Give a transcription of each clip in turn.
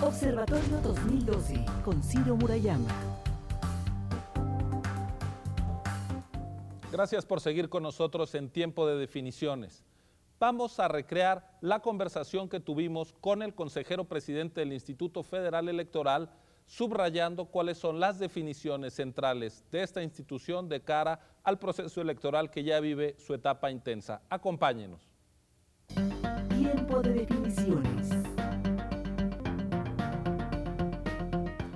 Observatorio 2012 con Ciro Murayama. Gracias por seguir con nosotros en Tiempo de Definiciones. Vamos a recrear la conversación que tuvimos con el consejero presidente del Instituto Federal Electoral, subrayando cuáles son las definiciones centrales de esta institución de cara al proceso electoral que ya vive su etapa intensa. Acompáñenos. Tiempo de Definiciones.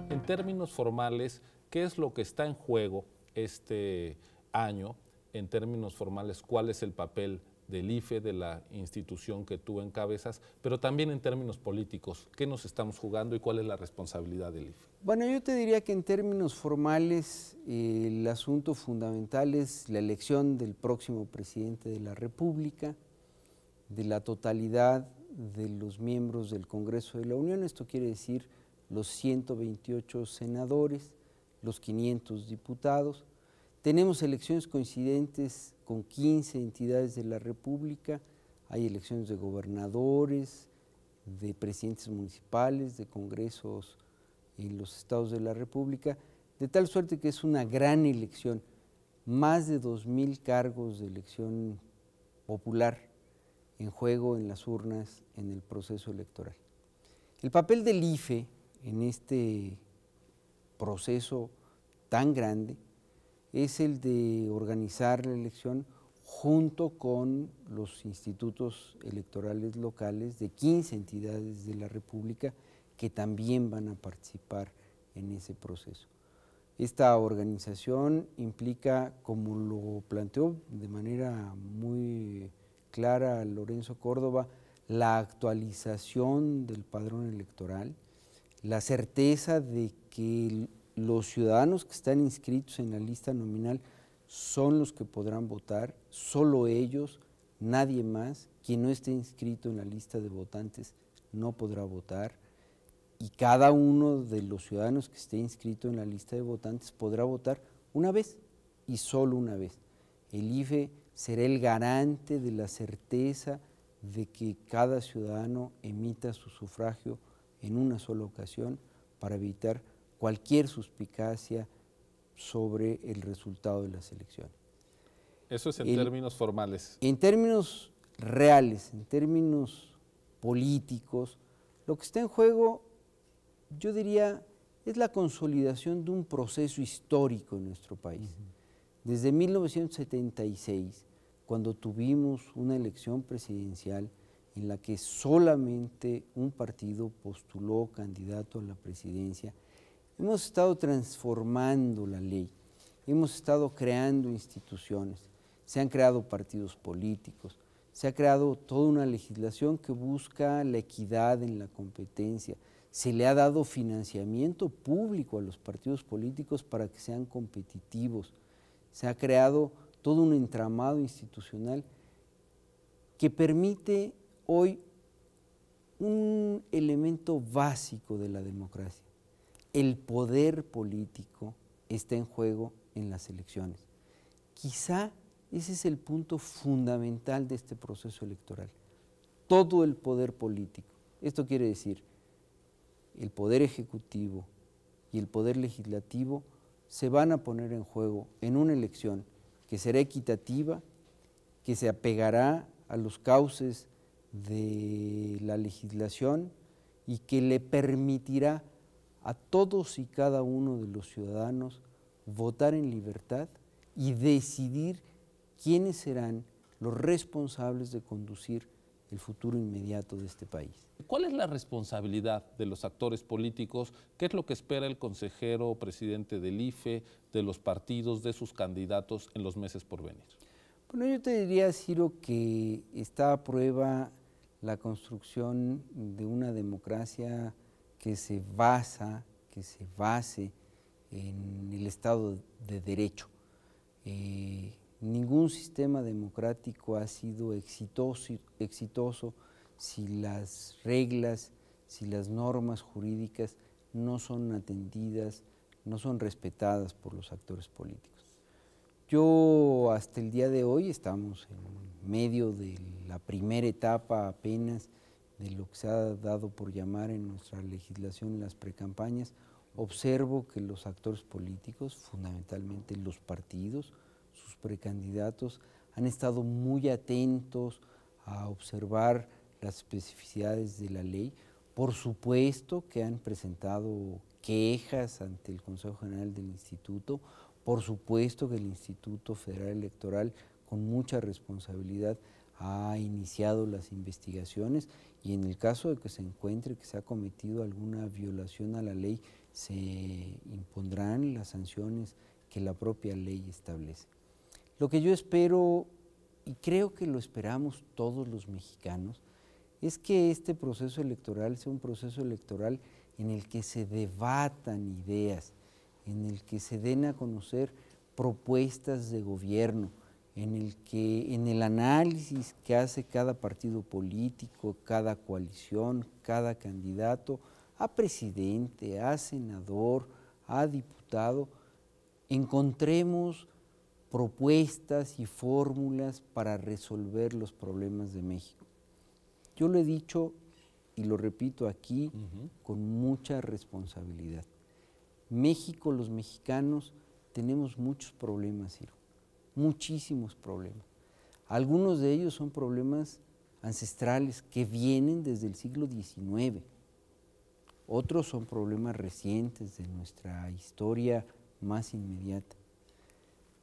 En términos formales, ¿qué es lo que está en juego este año? En términos formales, ¿cuál es el papel del IFE, de la institución que tú encabezas, pero también en términos políticos, ¿qué nos estamos jugando y cuál es la responsabilidad del IFE? Bueno, yo te diría que en términos formales el asunto fundamental es la elección del próximo presidente de la República, de la totalidad de los miembros del Congreso de la Unión, esto quiere decir los 128 senadores, los 500 diputados. Tenemos elecciones coincidentes con 15 entidades de la República, hay elecciones de gobernadores, de presidentes municipales, de congresos en los estados de la República, de tal suerte que es una gran elección, más de 2,000 cargos de elección popular en juego en las urnas en el proceso electoral. El papel del IFE en este proceso tan grande es el de organizar la elección junto con los institutos electorales locales de 15 entidades de la República que también van a participar en ese proceso. Esta organización implica, como lo planteó de manera muy clara Lorenzo Córdoba, la actualización del padrón electoral, la certeza de que los ciudadanos que están inscritos en la lista nominal son los que podrán votar, solo ellos, nadie más. Quien no esté inscrito en la lista de votantes no podrá votar, y cada uno de los ciudadanos que esté inscrito en la lista de votantes podrá votar una vez y solo una vez. El IFE será el garante de la certeza de que cada ciudadano emita su sufragio en una sola ocasión para evitar cualquier suspicacia sobre el resultado de las elecciones. Eso es en términos formales. En términos reales, en términos políticos, lo que está en juego, yo diría, es la consolidación de un proceso histórico en nuestro país. Desde 1976, cuando tuvimos una elección presidencial en la que solamente un partido postuló candidato a la presidencia, hemos estado transformando la ley, hemos estado creando instituciones, se han creado partidos políticos, se ha creado toda una legislación que busca la equidad en la competencia, se le ha dado financiamiento público a los partidos políticos para que sean competitivos, se ha creado todo un entramado institucional que permite hoy un elemento básico de la democracia. El poder político está en juego en las elecciones. Quizá ese es el punto fundamental de este proceso electoral. Todo el poder político. Esto quiere decir, el poder ejecutivo y el poder legislativo se van a poner en juego en una elección que será equitativa, que se apegará a los cauces de la legislación y que le permitirá a todos y cada uno de los ciudadanos votar en libertad y decidir quiénes serán los responsables de conducir el futuro inmediato de este país. ¿Cuál es la responsabilidad de los actores políticos? ¿Qué es lo que espera el consejero presidente del IFE, de los partidos, de sus candidatos en los meses por venir? Bueno, yo te diría, Ciro, que está a prueba la construcción de una democracia que se base en el Estado de Derecho. Ningún sistema democrático ha sido exitoso si las reglas, si las normas jurídicas no son atendidas, no son respetadas por los actores políticos. Yo hasta el día de hoy estamos en medio de la primera etapa apenas de lo que se ha dado por llamar en nuestra legislación las precampañas, observo que los actores políticos, fundamentalmente los partidos, sus precandidatos, han estado muy atentos a observar las especificidades de la ley. Por supuesto que han presentado quejas ante el Consejo General del Instituto, por supuesto que el Instituto Federal Electoral, con mucha responsabilidad, ha iniciado las investigaciones y en el caso de que se encuentre que se ha cometido alguna violación a la ley, se impondrán las sanciones que la propia ley establece. Lo que yo espero, y creo que lo esperamos todos los mexicanos, es que este proceso electoral sea un proceso electoral en el que se debatan ideas, en el que se den a conocer propuestas de gobierno, en el que en el análisis que hace cada partido político, cada coalición, cada candidato, a presidente, a senador, a diputado, encontremos propuestas y fórmulas para resolver los problemas de México. Yo lo he dicho y lo repito aquí con mucha responsabilidad. México, los mexicanos, tenemos muchos problemas, Ciro, muchísimos problemas. Algunos de ellos son problemas ancestrales que vienen desde el siglo XIX. Otros son problemas recientes de nuestra historia más inmediata.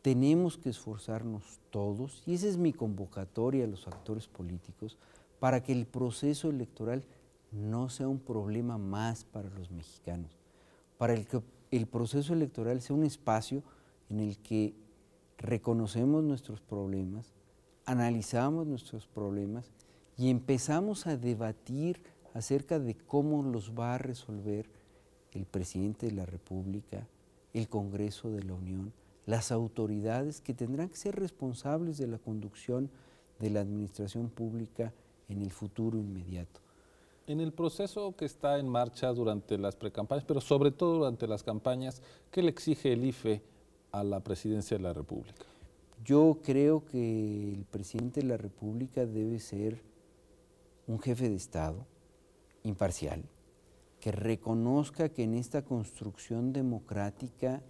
Tenemos que esforzarnos todos, y esa es mi convocatoria a los actores políticos, para que el proceso electoral no sea un problema más para los mexicanos, para que el proceso electoral sea un espacio en el que reconocemos nuestros problemas, analizamos nuestros problemas y empezamos a debatir acerca de cómo los va a resolver el presidente de la República, el Congreso de la Unión, las autoridades que tendrán que ser responsables de la conducción de la administración pública en el futuro inmediato. En el proceso que está en marcha durante las precampañas, pero sobre todo durante las campañas, ¿qué le exige el IFE a la presidencia de la República? Yo creo que el presidente de la República debe ser un jefe de Estado imparcial, que reconozca que en esta construcción democrática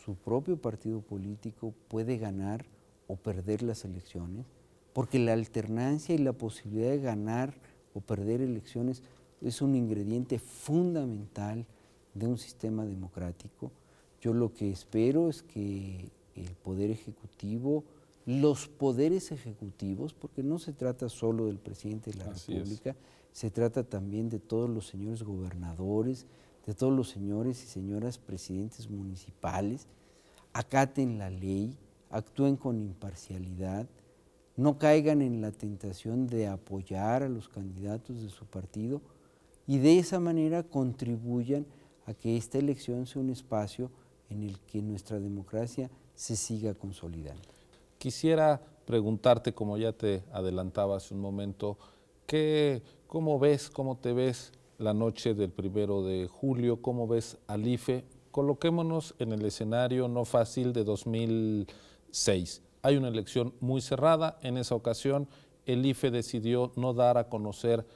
su propio partido político puede ganar o perder las elecciones, porque la alternancia y la posibilidad de ganar o perder elecciones es un ingrediente fundamental de un sistema democrático. Yo lo que espero es que el Poder Ejecutivo, los poderes ejecutivos, porque no se trata solo del presidente de la República, se trata también de todos los señores gobernadores, de todos los señores y señoras presidentes municipales, acaten la ley, actúen con imparcialidad, no caigan en la tentación de apoyar a los candidatos de su partido y de esa manera contribuyan a que esta elección sea un espacio en el que nuestra democracia se siga consolidando. Quisiera preguntarte, como ya te adelantaba hace un momento, ¿cómo te ves la noche del 1 de julio? ¿Cómo ves al IFE? Coloquémonos en el escenario no fácil de 2006. Hay una elección muy cerrada. En esa ocasión el IFE decidió no dar a conocer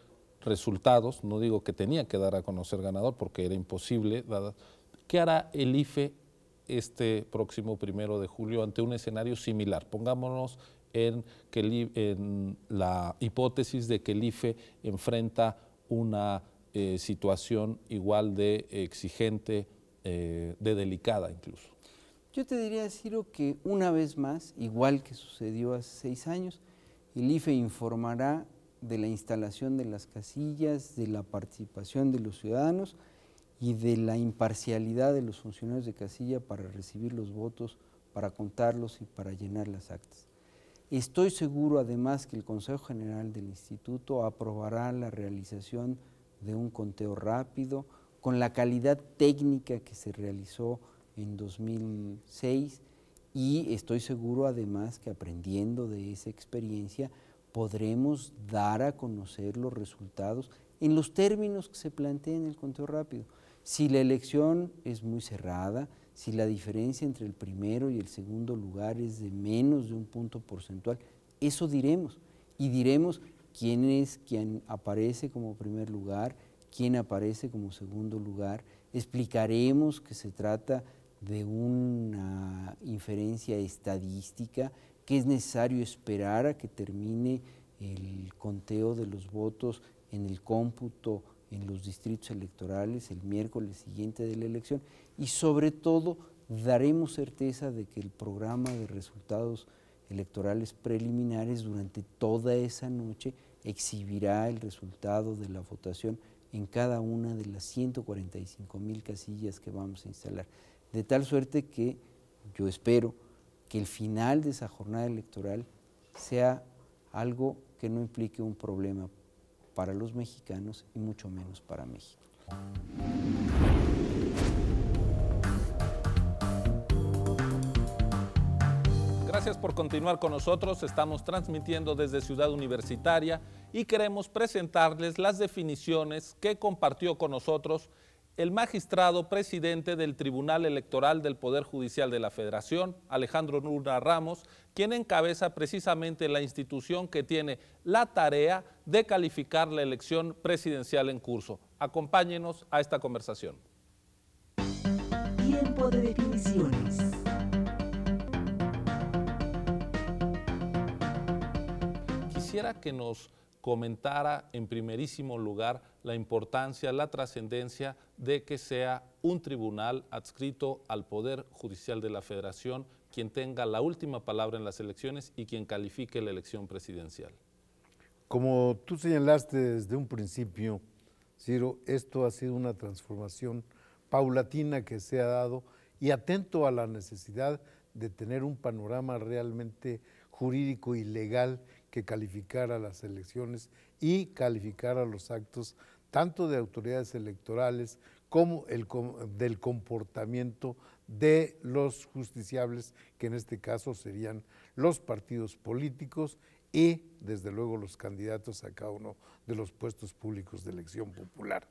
resultados. No digo que tenía que dar a conocer ganador porque era imposible. ¿Qué hará el IFE este próximo 1 de julio ante un escenario similar? Pongámonos en la hipótesis de que el IFE enfrenta una situación igual de exigente, de delicada incluso. Yo te diría, Ciro, que una vez más, igual que sucedió hace 6 años, el IFE informará de la instalación de las casillas, de la participación de los ciudadanos y de la imparcialidad de los funcionarios de casilla para recibir los votos, para contarlos y para llenar las actas. Estoy seguro además que el Consejo General del Instituto aprobará la realización de un conteo rápido con la calidad técnica que se realizó en 2006 y estoy seguro además que aprendiendo de esa experiencia podremos dar a conocer los resultados en los términos que se planteen en el conteo rápido. Si la elección es muy cerrada, si la diferencia entre el primero y el segundo lugar es de menos de un punto porcentual, eso diremos y diremos quién es quien aparece como primer lugar, quién aparece como segundo lugar. Explicaremos que se trata de una inferencia estadística, que es necesario esperar a que termine el conteo de los votos en el cómputo en los distritos electorales el miércoles siguiente de la elección, y sobre todo daremos certeza de que el programa de resultados electorales preliminares durante toda esa noche exhibirá el resultado de la votación en cada una de las 145,000 casillas que vamos a instalar. De tal suerte que yo espero que el final de esa jornada electoral sea algo que no implique un problema para los mexicanos y mucho menos para México. Gracias por continuar con nosotros. Estamos transmitiendo desde Ciudad Universitaria y queremos presentarles las definiciones que compartió con nosotros el magistrado presidente del Tribunal Electoral del Poder Judicial de la Federación, Alejandro Luna Ramos, quien encabeza precisamente la institución que tiene la tarea de calificar la elección presidencial en curso. Acompáñenos a esta conversación. Tiempo de definiciones. Quisiera que nos comentara en primerísimo lugar la importancia, la trascendencia de que sea un tribunal adscrito al Poder Judicial de la Federación quien tenga la última palabra en las elecciones y quien califique la elección presidencial. Como tú señalaste desde un principio, Ciro, esto ha sido una transformación paulatina que se ha dado y atento a la necesidad de tener un panorama realmente jurídico y legal que calificara las elecciones y calificara los actos tanto de autoridades electorales como del comportamiento de los justiciables, que en este caso serían los partidos políticos y desde luego los candidatos a cada uno de los puestos públicos de elección popular.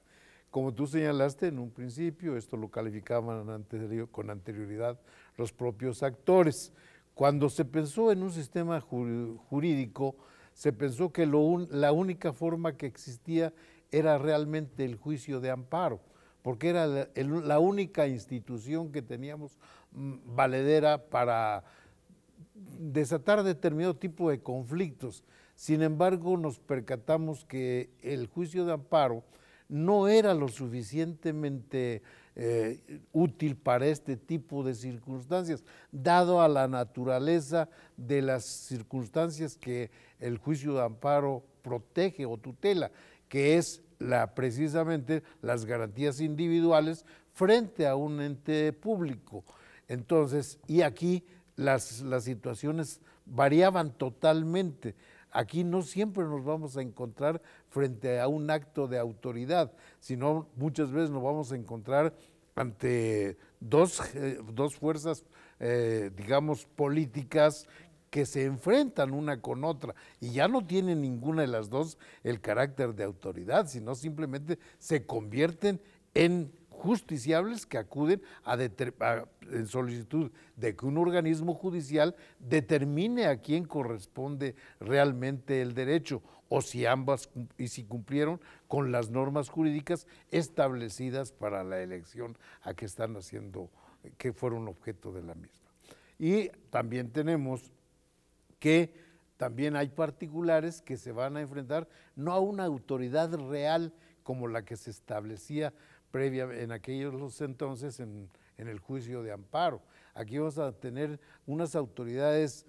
Como tú señalaste en un principio, esto lo calificaban con anterioridad los propios actores. Cuando se pensó en un sistema jurídico, se pensó que la única forma que existía era realmente el juicio de amparo, porque era la única institución que teníamos valedera para desatar determinado tipo de conflictos. Sin embargo, nos percatamos que el juicio de amparo no era lo suficientemente útil para este tipo de circunstancias, dado a la naturaleza de las circunstancias que el juicio de amparo protege o tutela, que es precisamente las garantías individuales frente a un ente público. Entonces, y aquí las situaciones variaban totalmente. Aquí no siempre nos vamos a encontrar frente a un acto de autoridad, sino muchas veces nos vamos a encontrar ante dos fuerzas, digamos, políticas que se enfrentan una con otra y ya no tienen ninguna de las dos el carácter de autoridad, sino simplemente se convierten en justiciables que acuden en solicitud de que un organismo judicial determine a quién corresponde realmente el derecho o si ambas y si cumplieron con las normas jurídicas establecidas para la elección a que están haciendo, que fueron objeto de la misma. Y también tenemos que también hay particulares que se van a enfrentar no a una autoridad real como la que se establecía previa en aquellos entonces en el juicio de amparo. Aquí vamos a tener unas autoridades,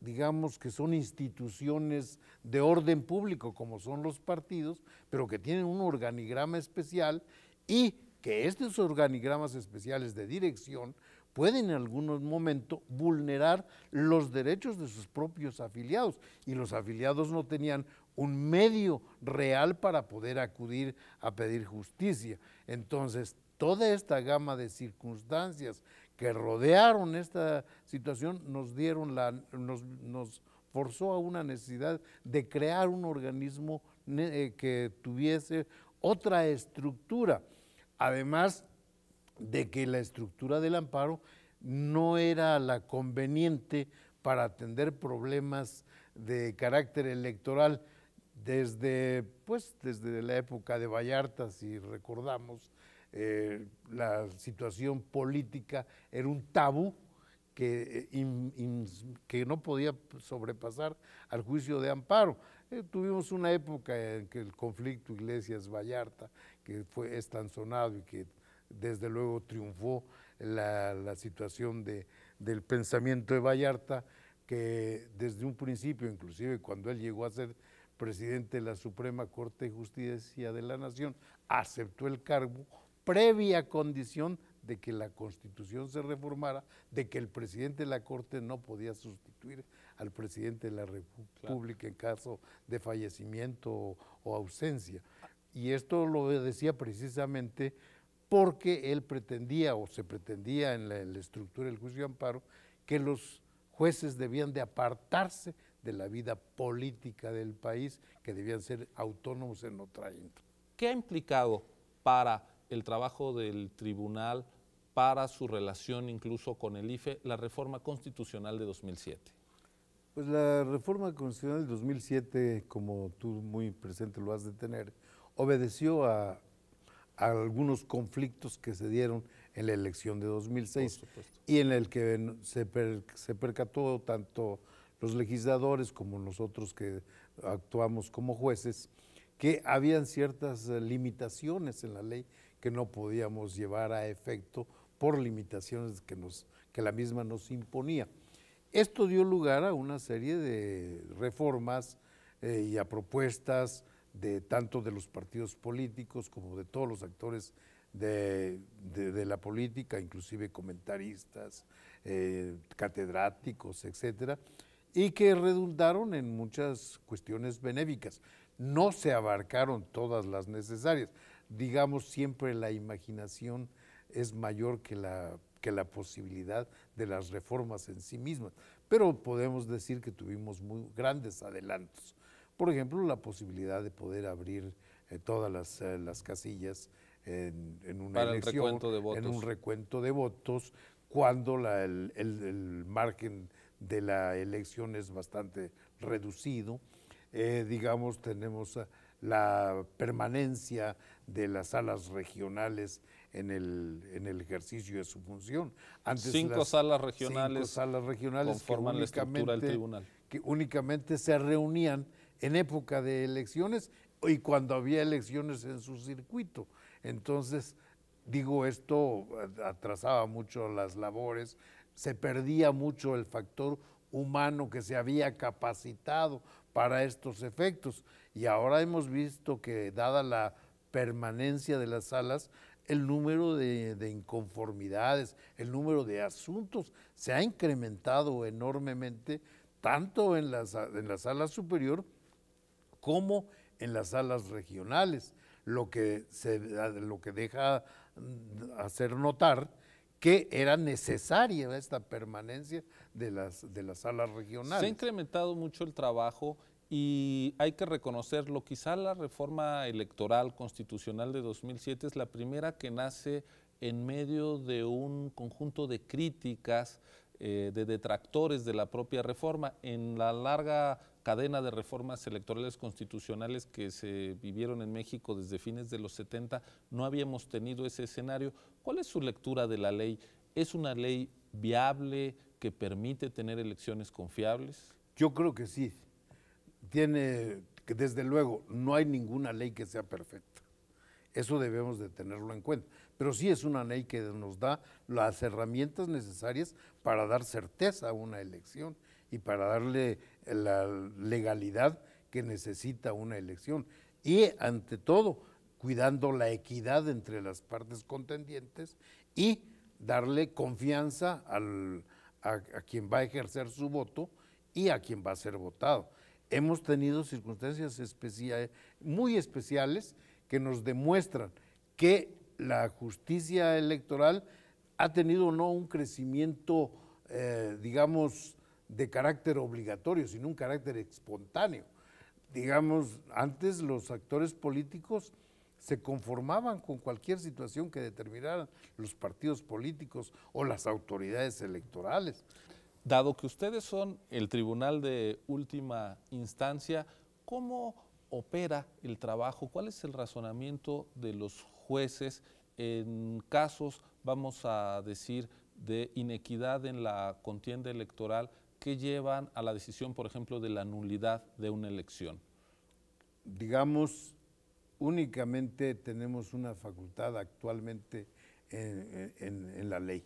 digamos, que son instituciones de orden público, como son los partidos, pero que tienen un organigrama especial y que estos organigramas especiales de dirección pueden en algunos momentos vulnerar los derechos de sus propios afiliados y los afiliados no tenían un medio real para poder acudir a pedir justicia. Entonces, toda esta gama de circunstancias que rodearon esta situación nos forzó a una necesidad de crear un organismo que tuviese otra estructura, además de que la estructura del amparo no era la conveniente para atender problemas de carácter electoral, desde la época de Vallarta, si recordamos, la situación política era un tabú que no podía sobrepasar al juicio de amparo. Tuvimos una época en que el conflicto Iglesias-Vallarta, que es tan sonado y que desde luego triunfó la situación del pensamiento de Vallarta, que desde un principio, inclusive cuando él llegó a ser presidente de la Suprema Corte de Justicia de la Nación, aceptó el cargo previa condición de que la Constitución se reformara, de que el presidente de la Corte no podía sustituir al presidente de la República en caso de fallecimiento o ausencia. Y esto lo decía precisamente porque él pretendía, o se pretendía en la estructura del juicio de amparo, que los jueces debían de apartarse de la vida política del país, que debían ser autónomos en otra índole. ¿Qué ha implicado para el trabajo del tribunal, para su relación incluso con el IFE, la reforma constitucional de 2007? Pues la reforma constitucional de 2007, como tú muy presente lo has de tener, obedeció a algunos conflictos que se dieron en la elección de 2006 y en el que se percató tanto los legisladores como nosotros que actuamos como jueces, que habían ciertas limitaciones en la ley que no podíamos llevar a efecto por limitaciones que la misma nos imponía. Esto dio lugar a una serie de reformas y a propuestas tanto de los partidos políticos como de todos los actores de la política, inclusive comentaristas, catedráticos, etcétera, y que redundaron en muchas cuestiones benéficas. No se abarcaron todas las necesarias. Digamos, siempre la imaginación es mayor que la posibilidad de las reformas en sí mismas, pero podemos decir que tuvimos muy grandes adelantos. Por ejemplo, la posibilidad de poder abrir todas las casillas en una elección, en un recuento de votos, cuando el margen de la elección es bastante reducido. Digamos, tenemos la permanencia de las salas regionales en el ejercicio de su función. Antes cinco salas regionales conforman la estructura del tribunal. Que únicamente se reunían en época de elecciones y cuando había elecciones en su circuito. Entonces, digo, esto atrasaba mucho las labores, se perdía mucho el factor humano que se había capacitado para estos efectos. Y ahora hemos visto que, dada la permanencia de las salas, el número de inconformidades, el número de asuntos se ha incrementado enormemente, tanto en la sala superior como en las salas regionales, lo que deja hacer notar que era necesaria esta permanencia de las salas regionales. Se ha incrementado mucho el trabajo y hay que reconocerlo, quizá la reforma electoral constitucional de 2007 es la primera que nace en medio de un conjunto de críticas, de detractores de la propia reforma. En la larga cadena de reformas electorales constitucionales que se vivieron en México desde fines de los 70, no habíamos tenido ese escenario. ¿Cuál es su lectura de la ley? ¿Es una ley viable que permite tener elecciones confiables? Yo creo que sí. Desde luego, no hay ninguna ley que sea perfecta. Eso debemos de tenerlo en cuenta. Pero sí es una ley que nos da las herramientas necesarias para dar certeza a una elección y para darle la legalidad que necesita una elección. Y ante todo, cuidando la equidad entre las partes contendientes y darle confianza a quien va a ejercer su voto y a quien va a ser votado. Hemos tenido circunstancias muy especiales que nos demuestran que la justicia electoral ha tenido no un crecimiento, digamos, de carácter obligatorio, sino un carácter espontáneo. Digamos, antes los actores políticos se conformaban con cualquier situación que determinaran los partidos políticos o las autoridades electorales. Dado que ustedes son el tribunal de última instancia, ¿cómo opera el trabajo? ¿Cuál es el razonamiento de los jueces en casos, vamos a decir, de inequidad en la contienda electoral que llevan a la decisión, por ejemplo, de la nulidad de una elección? Digamos, únicamente tenemos una facultad actualmente en la ley,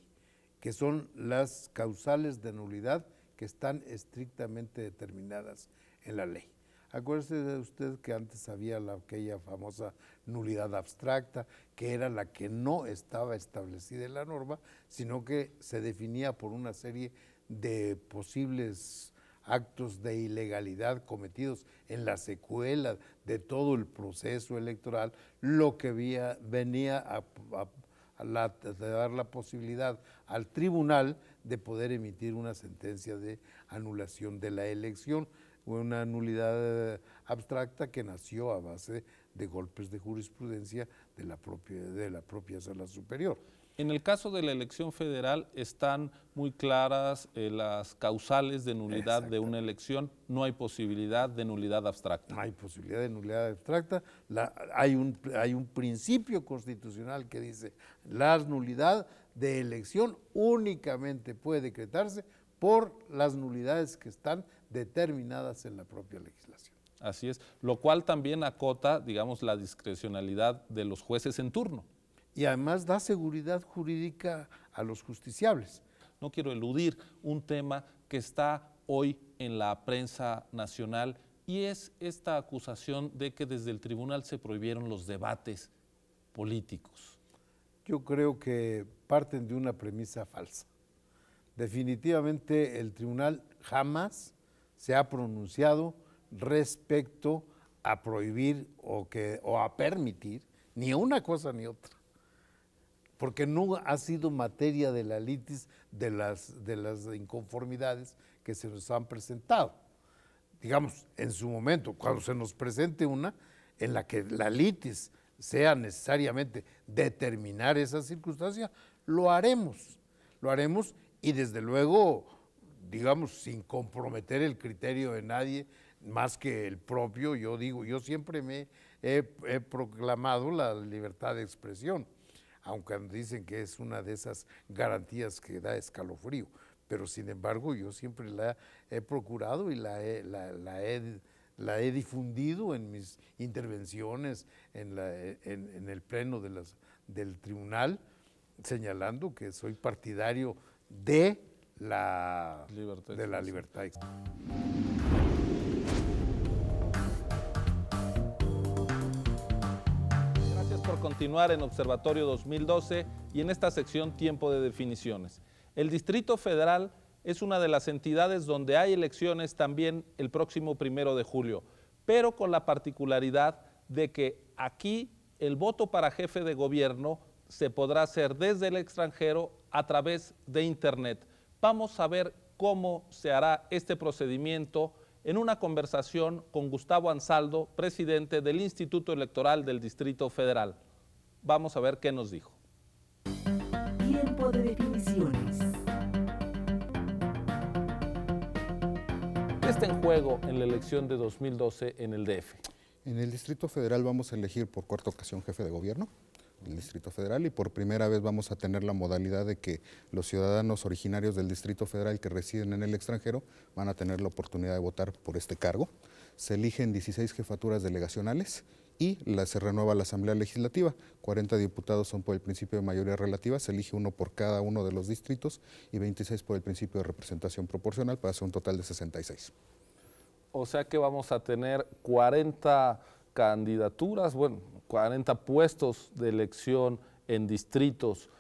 que son las causales de nulidad que están estrictamente determinadas en la ley. Acuérdese de usted que antes había aquella famosa nulidad abstracta, que era la que no estaba establecida en la norma, sino que se definía por una serie de posibles actos de ilegalidad cometidos en la secuela de todo el proceso electoral, lo que venía a dar la posibilidad al tribunal de poder emitir una sentencia de anulación de la elección, una nulidad abstracta que nació a base de golpes de jurisprudencia de la propia Sala Superior. En el caso de la elección federal están muy claras las causales de nulidad de una elección, no hay posibilidad de nulidad abstracta. No hay posibilidad de nulidad abstracta, hay un principio constitucional que dice la nulidad de elección únicamente puede decretarse por las nulidades que están determinadas en la propia legislación. Así es, lo cual también acota, digamos, la discrecionalidad de los jueces en turno. Y además da seguridad jurídica a los justiciables. No quiero eludir un tema que está hoy en la prensa nacional y es esta acusación de que desde el tribunal se prohibieron los debates políticos. Yo creo que parten de una premisa falsa. Definitivamente el tribunal jamás se ha pronunciado respecto a prohibir o a permitir ni una cosa ni otra, porque no ha sido materia de la litis de las inconformidades que se nos han presentado. Digamos, en su momento, cuando se nos presente una en la que la litis sea necesariamente determinar esa circunstancia, lo haremos y desde luego, digamos, sin comprometer el criterio de nadie más que el propio. Yo siempre me he proclamado la libertad de expresión, aunque dicen que es una de esas garantías que da escalofrío, pero sin embargo yo siempre la he procurado y la he difundido en mis intervenciones en el pleno del tribunal, señalando que soy partidario de la libertad de expresión. Por continuar en Observatorio 2012 y en esta sección Tiempo de Definiciones. El Distrito Federal es una de las entidades donde hay elecciones también el próximo 1 de julio, pero con la particularidad de que aquí el voto para jefe de gobierno se podrá hacer desde el extranjero a través de Internet. Vamos a ver cómo se hará este procedimiento en una conversación con Gustavo Ansaldo, presidente del Instituto Electoral del Distrito Federal. Vamos a ver qué nos dijo. Tiempo de definiciones. ¿Qué está en juego en la elección de 2012 en el DF? En el Distrito Federal vamos a elegir por cuarta ocasión jefe de gobierno del Distrito Federal y por primera vez vamos a tener la modalidad de que los ciudadanos originarios del Distrito Federal que residen en el extranjero van a tener la oportunidad de votar por este cargo. Se eligen 16 jefaturas delegacionales y se renueva la Asamblea Legislativa. 40 diputados son por el principio de mayoría relativa, se elige uno por cada uno de los distritos y 26 por el principio de representación proporcional para hacer un total de 66. O sea que vamos a tener 40 candidaturas, 40 puestos de elección en distritos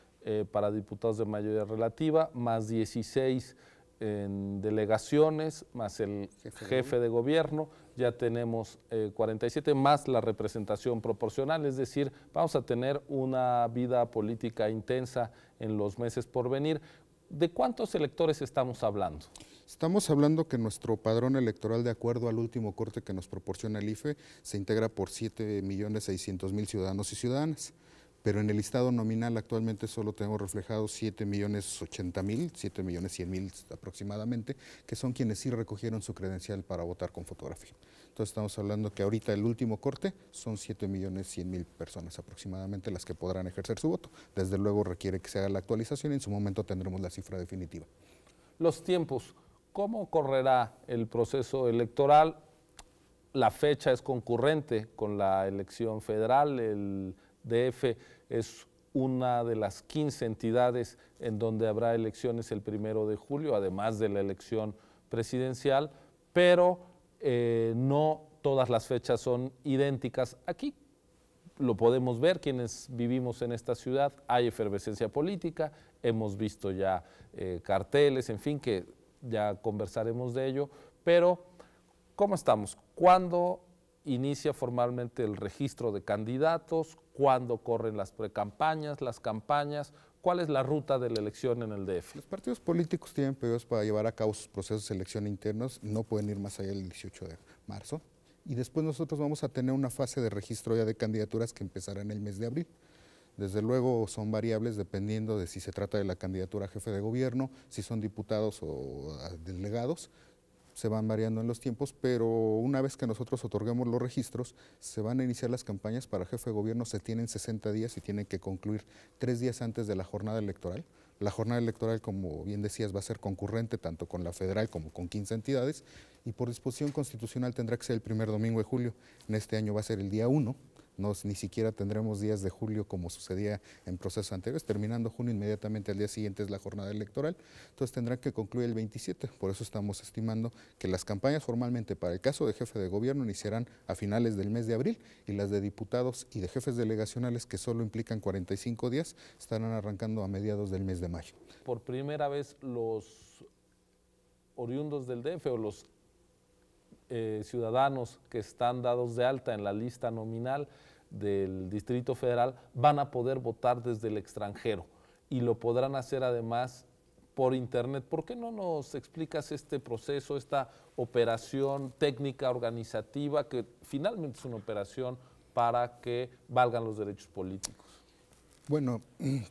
para diputados de mayoría relativa, más 16 en delegaciones, más el jefe de gobierno, ya tenemos 47, más la representación proporcional, es decir, vamos a tener una vida política intensa en los meses por venir. ¿De cuántos electores estamos hablando? Estamos hablando que nuestro padrón electoral, de acuerdo al último corte que nos proporciona el IFE, se integra por 7.600.000 ciudadanos y ciudadanas. pero en el listado nominal actualmente solo tenemos reflejados 7.080.000, 7.100.000 aproximadamente, que son quienes sí recogieron su credencial para votar con fotografía. Entonces estamos hablando que ahorita el último corte son 7.100.000 personas aproximadamente las que podrán ejercer su voto. Desde luego requiere que se haga la actualización y en su momento tendremos la cifra definitiva. Los tiempos, ¿cómo correrá el proceso electoral? La fecha es concurrente con la elección federal, el DF es una de las 15 entidades en donde habrá elecciones el 1 de julio, además de la elección presidencial, pero no todas las fechas son idénticas. Aquí lo podemos ver, quienes vivimos en esta ciudad, hay efervescencia política, hemos visto ya carteles, en fin, que ya conversaremos de ello, pero ¿cómo estamos? ¿Cuándo inicia formalmente el registro de candidatos? ¿Cuándo corren las precampañas, las campañas? ¿Cuál es la ruta de la elección en el DF? Los partidos políticos tienen periodos para llevar a cabo sus procesos de selección internos, no pueden ir más allá del 18 de marzo. Y después nosotros vamos a tener una fase de registro ya de candidaturas que empezará en el mes de abril. Desde luego son variables dependiendo de si se trata de la candidatura a jefe de gobierno, si son diputados o delegados, se van variando en los tiempos, pero una vez que nosotros otorguemos los registros, se van a iniciar las campañas para jefe de gobierno, se tienen 60 días y tienen que concluir 3 días antes de la jornada electoral. La jornada electoral, como bien decías, va a ser concurrente tanto con la federal como con 15 entidades y por disposición constitucional tendrá que ser el primer domingo de julio. En este año va a ser el día 1. Ni siquiera tendremos días de julio como sucedía en procesos anteriores, terminando junio inmediatamente al día siguiente es la jornada electoral, entonces tendrán que concluir el 27, por eso estamos estimando que las campañas formalmente para el caso de jefe de gobierno iniciarán a finales del mes de abril y las de diputados y de jefes delegacionales que solo implican 45 días estarán arrancando a mediados del mes de mayo. Por primera vez los oriundos del DF o los ciudadanos que están dados de alta en la lista nominal del Distrito Federal van a poder votar desde el extranjero y lo podrán hacer además por internet. ¿Por qué no nos explicas este proceso, esta operación técnica organizativa que finalmente es una operación para que valgan los derechos políticos? Bueno,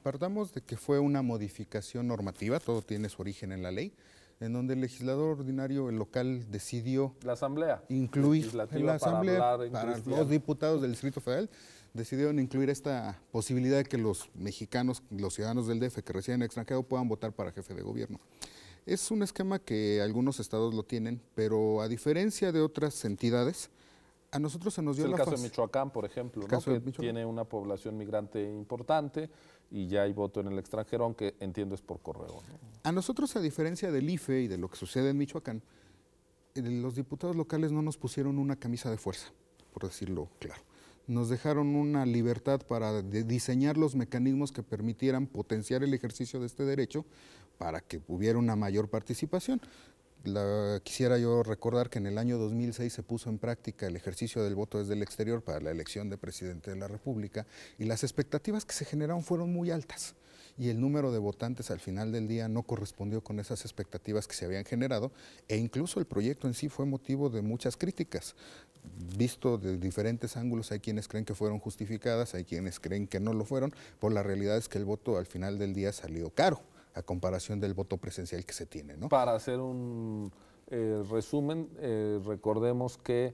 partamos de que fue una modificación normativa, todo tiene su origen en la ley, en donde el legislador ordinario, el local, decidió la asamblea incluir en la asamblea para los diputados del Distrito Federal, decidieron incluir esta posibilidad de que los mexicanos, los ciudadanos del DF que residen en el extranjero puedan votar para jefe de gobierno. Es un esquema que algunos estados lo tienen, pero a diferencia de otras entidades, a nosotros se nos dio la fase. El caso de Michoacán, por ejemplo, ¿no? Que tiene una población migrante importante y ya hay voto en el extranjero, aunque entiendo es por correo, ¿no? A nosotros, a diferencia del IFE y de lo que sucede en Michoacán, los diputados locales no nos pusieron una camisa de fuerza, por decirlo claro. Nos dejaron una libertad para diseñar los mecanismos que permitieran potenciar el ejercicio de este derecho para que hubiera una mayor participación. Quisiera yo recordar que en el año 2006 se puso en práctica el ejercicio del voto desde el exterior para la elección de presidente de la República y las expectativas que se generaron fueron muy altas y el número de votantes al final del día no correspondió con esas expectativas que se habían generado e incluso el proyecto en sí fue motivo de muchas críticas. Visto de diferentes ángulos, hay quienes creen que fueron justificadas, hay quienes creen que no lo fueron, pero la realidad es que el voto al final del día salió caro a comparación del voto presencial que se tiene, ¿no? Para hacer un resumen, recordemos que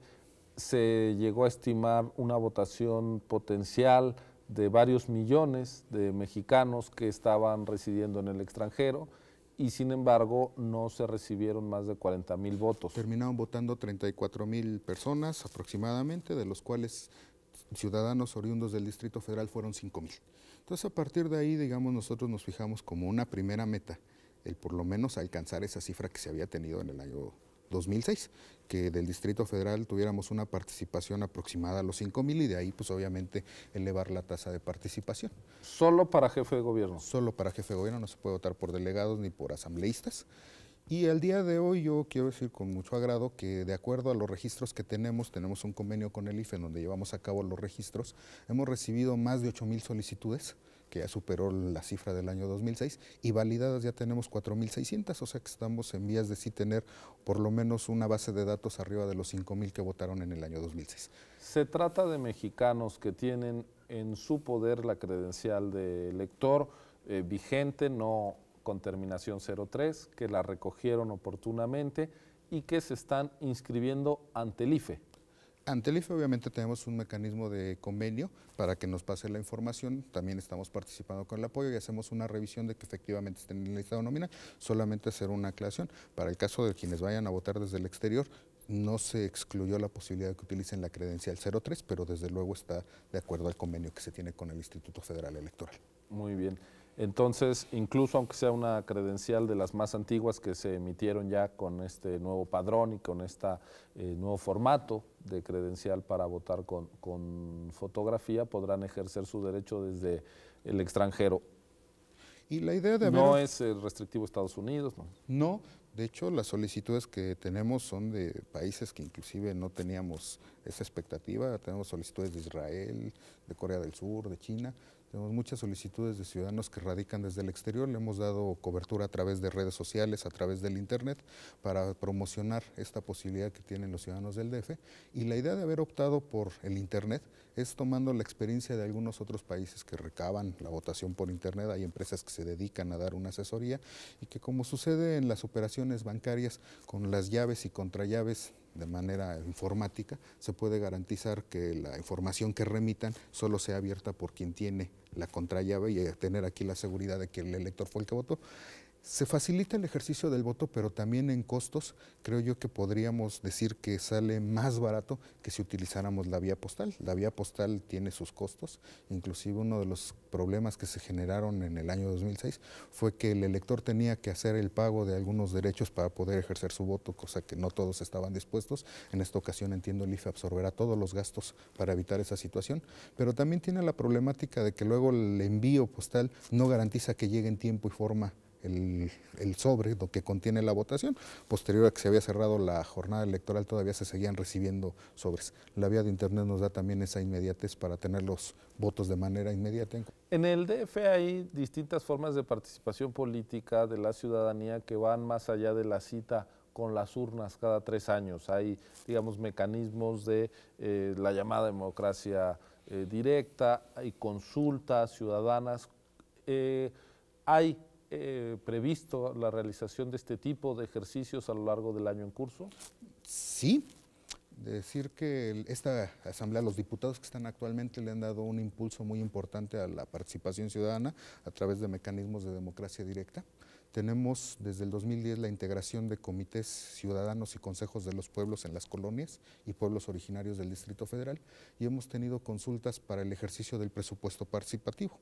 se llegó a estimar una votación potencial de varios millones de mexicanos que estaban residiendo en el extranjero y sin embargo no se recibieron más de 40,000 votos. Terminaron votando 34,000 personas aproximadamente, de los cuales ciudadanos oriundos del Distrito Federal fueron 5,000. Entonces, a partir de ahí, digamos, nosotros nos fijamos como una primera meta, el por lo menos alcanzar esa cifra que se había tenido en el año 2006, que del Distrito Federal tuviéramos una participación aproximada a los 5,000 y de ahí, pues obviamente, elevar la tasa de participación. ¿Solo para jefe de gobierno? Solo para jefe de gobierno, no se puede votar por delegados ni por asambleístas. Y al día de hoy yo quiero decir con mucho agrado que de acuerdo a los registros que tenemos un convenio con el IFE en donde llevamos a cabo los registros, hemos recibido más de 8,000 solicitudes, que ya superó la cifra del año 2006, y validadas ya tenemos 4,600, o sea que estamos en vías de sí tener por lo menos una base de datos arriba de los 5,000 que votaron en el año 2006. Se trata de mexicanos que tienen en su poder la credencial de elector vigente, no con terminación 03, que la recogieron oportunamente y que se están inscribiendo ante el IFE. Ante el IFE obviamente tenemos un mecanismo de convenio para que nos pase la información, también estamos participando con el apoyo y hacemos una revisión de que efectivamente estén en el listado nominal, solamente hacer una aclaración. Para el caso de quienes vayan a votar desde el exterior, no se excluyó la posibilidad de que utilicen la credencial 03, pero desde luego está de acuerdo al convenio que se tiene con el Instituto Federal Electoral. Muy bien. Entonces, incluso aunque sea una credencial de las más antiguas que se emitieron ya con este nuevo padrón y con este nuevo formato de credencial para votar con fotografía, podrán ejercer su derecho desde el extranjero. Y la idea de no es restrictivo a Estados Unidos, ¿no? No, de hecho las solicitudes que tenemos son de países que inclusive no teníamos esa expectativa. Tenemos solicitudes de Israel, de Corea del Sur, de China. Tenemos muchas solicitudes de ciudadanos que radican desde el exterior. Le hemos dado cobertura a través de redes sociales, a través del internet, para promocionar esta posibilidad que tienen los ciudadanos del DF. Y la idea de haber optado por el internet es tomando la experiencia de algunos otros países que recaban la votación por internet. Hay empresas que se dedican a dar una asesoría y que, como sucede en las operaciones bancarias con las llaves y contrallaves de manera informática, se puede garantizar que la información que remitan solo sea abierta por quien tiene la contrallave y tener aquí la seguridad de que el elector fue el que votó. Se facilita el ejercicio del voto, pero también en costos creo yo que podríamos decir que sale más barato que si utilizáramos la vía postal. La vía postal tiene sus costos, inclusive uno de los problemas que se generaron en el año 2006 fue que el elector tenía que hacer el pago de algunos derechos para poder ejercer su voto, cosa que no todos estaban dispuestos. En esta ocasión entiendo el IFE absorberá todos los gastos para evitar esa situación, pero también tiene la problemática de que luego el envío postal no garantiza que llegue en tiempo y forma el sobre lo que contiene la votación. Posterior a que se había cerrado la jornada electoral todavía se seguían recibiendo sobres. La vía de internet nos da también esa inmediatez para tener los votos de manera inmediata. En el DF hay distintas formas de participación política de la ciudadanía que van más allá de la cita con las urnas cada 3 años. Hay, digamos, mecanismos de la llamada democracia directa, hay consultas ciudadanas, hay previsto la realización de este tipo de ejercicios a lo largo del año en curso? Sí, decir que esta asamblea, los diputados que están actualmente le han dado un impulso muy importante a la participación ciudadana a través de mecanismos de democracia directa. Tenemos desde el 2010 la integración de comités ciudadanos y consejos de los pueblos en las colonias y pueblos originarios del Distrito Federal y hemos tenido consultas para el ejercicio del presupuesto participativo.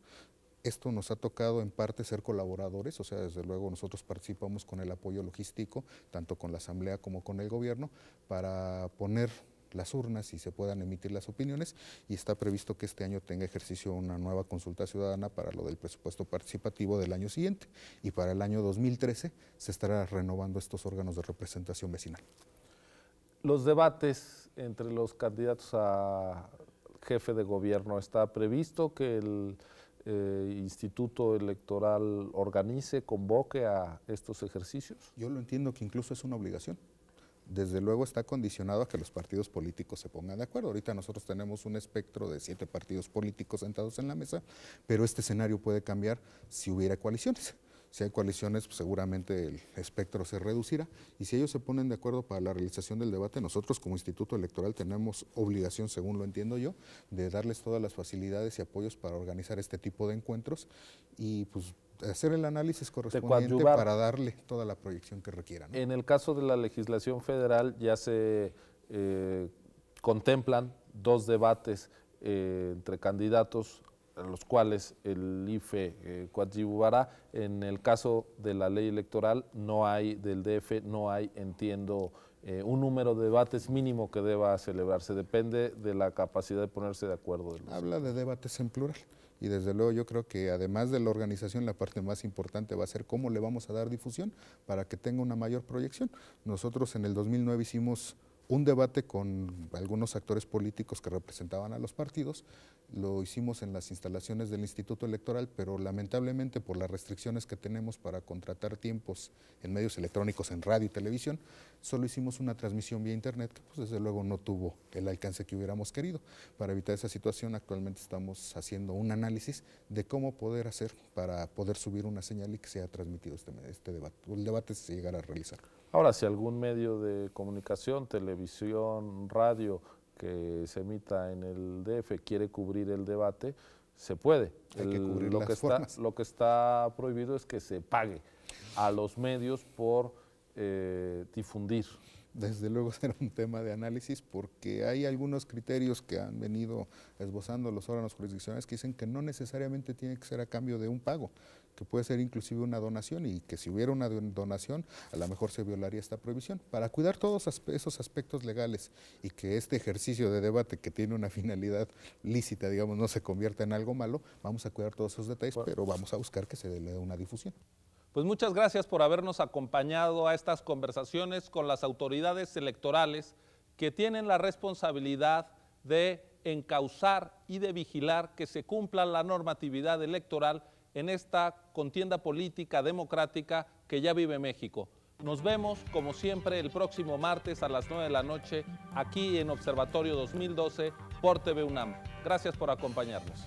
Esto nos ha tocado en parte ser colaboradores, o sea, desde luego nosotros participamos con el apoyo logístico, tanto con la Asamblea como con el Gobierno, para poner las urnas y se puedan emitir las opiniones, y está previsto que este año tenga ejercicio una nueva consulta ciudadana para lo del presupuesto participativo del año siguiente, y para el año 2013 se estará renovando estos órganos de representación vecinal. Los debates entre los candidatos a jefe de gobierno, ¿está previsto que el Instituto Electoral organice, convoque a estos ejercicios? Yo lo entiendo que incluso es una obligación. Desde luego está condicionado a que los partidos políticos se pongan de acuerdo. Ahorita nosotros tenemos un espectro de 7 partidos políticos sentados en la mesa, pero este escenario puede cambiar si hubiera coaliciones. Si hay coaliciones, pues seguramente el espectro se reducirá, y si ellos se ponen de acuerdo para la realización del debate, nosotros como Instituto Electoral tenemos obligación, según lo entiendo yo, de darles todas las facilidades y apoyos para organizar este tipo de encuentros y pues hacer el análisis correspondiente para darle toda la proyección que requieran, ¿no? En el caso de la legislación federal ya se contemplan 2 debates entre candidatos a los cuales el IFE coadyuvará. En el caso de la ley electoral no hay, del DF no hay, entiendo, un número de debates mínimo que deba celebrarse, depende de la capacidad de ponerse de acuerdo. Habla de debates en plural. Y desde luego yo creo que además de la organización, la parte más importante va a ser cómo le vamos a dar difusión para que tenga una mayor proyección. Nosotros en el 2009 hicimos un debate con algunos actores políticos que representaban a los partidos. Lo hicimos en las instalaciones del Instituto Electoral, pero lamentablemente por las restricciones que tenemos para contratar tiempos en medios electrónicos, en radio y televisión, solo hicimos una transmisión vía internet que pues desde luego no tuvo el alcance que hubiéramos querido. Para evitar esa situación, actualmente estamos haciendo un análisis de cómo poder hacer para poder subir una señal y que sea transmitido este debate, o el debate se llegara a realizar. Ahora, si algún medio de comunicación, televisión, radio, que se emita en el DF quiere cubrir el debate, se puede. Hay que cubrir lo las que formas. lo que está prohibido es que se pague a los medios por difundir. Desde luego será un tema de análisis porque hay algunos criterios que han venido esbozando los órganos jurisdiccionales que dicen que no necesariamente tiene que ser a cambio de un pago, que puede ser inclusive una donación y que si hubiera una donación a lo mejor se violaría esta prohibición. Para cuidar todos esos aspectos legales y que este ejercicio de debate que tiene una finalidad lícita, digamos, no se convierta en algo malo, vamos a cuidar todos esos detalles, pero vamos a buscar que se le dé una difusión. Pues muchas gracias por habernos acompañado a estas conversaciones con las autoridades electorales que tienen la responsabilidad de encauzar y de vigilar que se cumpla la normatividad electoral en esta contienda política democrática que ya vive México. Nos vemos, como siempre, el próximo martes a las 9 de la noche, aquí en Observatorio 2012 por TV UNAM. Gracias por acompañarnos.